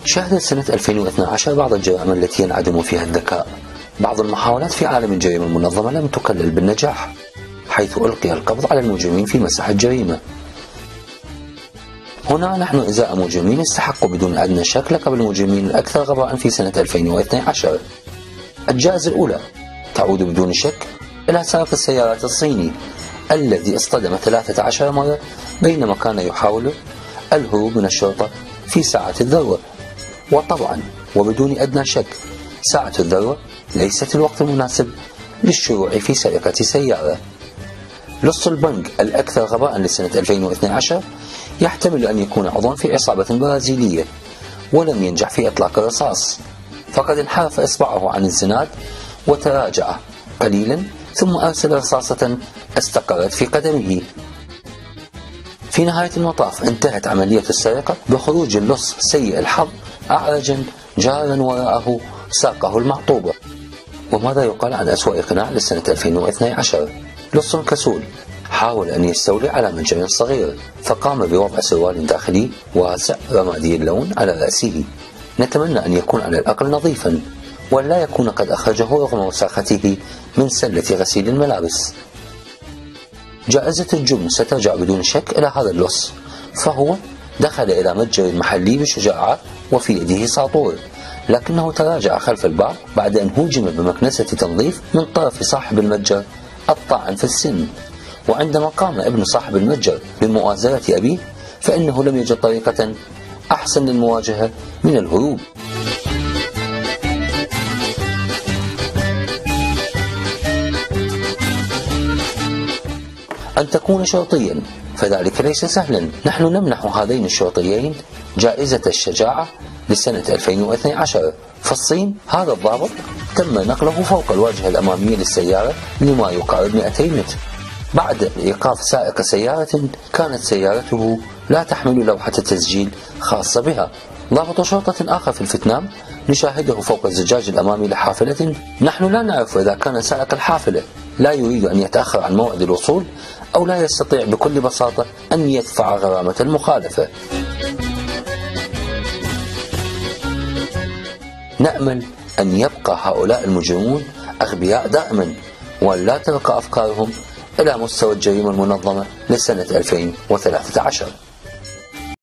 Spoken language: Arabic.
شهدت سنة 2012 بعض الجرائم التي ينعدم فيها الذكاء. بعض المحاولات في عالم الجريمة المنظمة لم تكلل بالنجاح، حيث ألقي القبض على المجرمين في مساحة الجريمة. هنا نحن إزاء مجرمين استحقوا بدون أدنى شك لقب المجرمين الأكثر غباء في سنة 2012. الجائزة الأولى تعود بدون شك إلى سائق السيارات الصيني الذي اصطدم 13 مرة بينما كان يحاول الهروب من الشرطة في ساعة الذروة. وطبعا وبدون أدنى شك ساعة الذروة ليست الوقت المناسب للشروع في سرقة سيارة. لص البنك الأكثر غباء لسنة 2012 يحتمل أن يكون عضوا في عصابة برازيلية ولم ينجح في إطلاق الرصاص، فقد انحرف إصبعه عن الزناد وتراجع قليلا ثم أرسل رصاصة استقرت في قدمه. في نهاية المطاف انتهت عملية السرقة بخروج اللص سيء الحظ أعرجا جارا وراءه ساقه المعطوبة. وماذا يقال عن أسوأ قناع لسنة 2012؟ لص كسول حاول أن يستولي على متجر صغير فقام بوضع سروال داخلي واسع رمادي اللون على رأسه. نتمنى أن يكون على الأقل نظيفا ولا يكون قد أخرجه رغم وساخته من سلة غسيل الملابس. جائزة الجبن سترجع بدون شك إلى هذا اللص، فهو دخل إلى متجر محلي بشجاعة وفي يده ساطور، لكنه تراجع خلف الباب بعد أن هوجم بمكنسة تنظيف من طرف صاحب المتجر الطاعن في السن. وعندما قام ابن صاحب المتجر بمؤازرة أبيه فإنه لم يجد طريقة أحسن للمواجهة من الهروب. أن تكون شرطيا فذلك ليس سهلا. نحن نمنح هذين الشرطيين جائزة الشجاعة لسنة 2012. في الصين هذا الضابط تم نقله فوق الواجهة الأمامية للسيارة لما يقارب 200 متر بعد إيقاف سائق سيارة كانت سيارته لا تحمل لوحة تسجيل خاصة بها. ضابط شرطة آخر في الفيتنام نشاهده فوق الزجاج الأمامي لحافلة. نحن لا نعرف إذا كان سائق الحافلة لا يريد أن يتأخر عن موعد الوصول أو لا يستطيع بكل بساطة أن يدفع غرامة المخالفة. نأمل أن يبقى هؤلاء المجرمون أغبياء دائما ولا ترقى أفكارهم إلى مستوى الجريمة المنظمة لسنة 2013.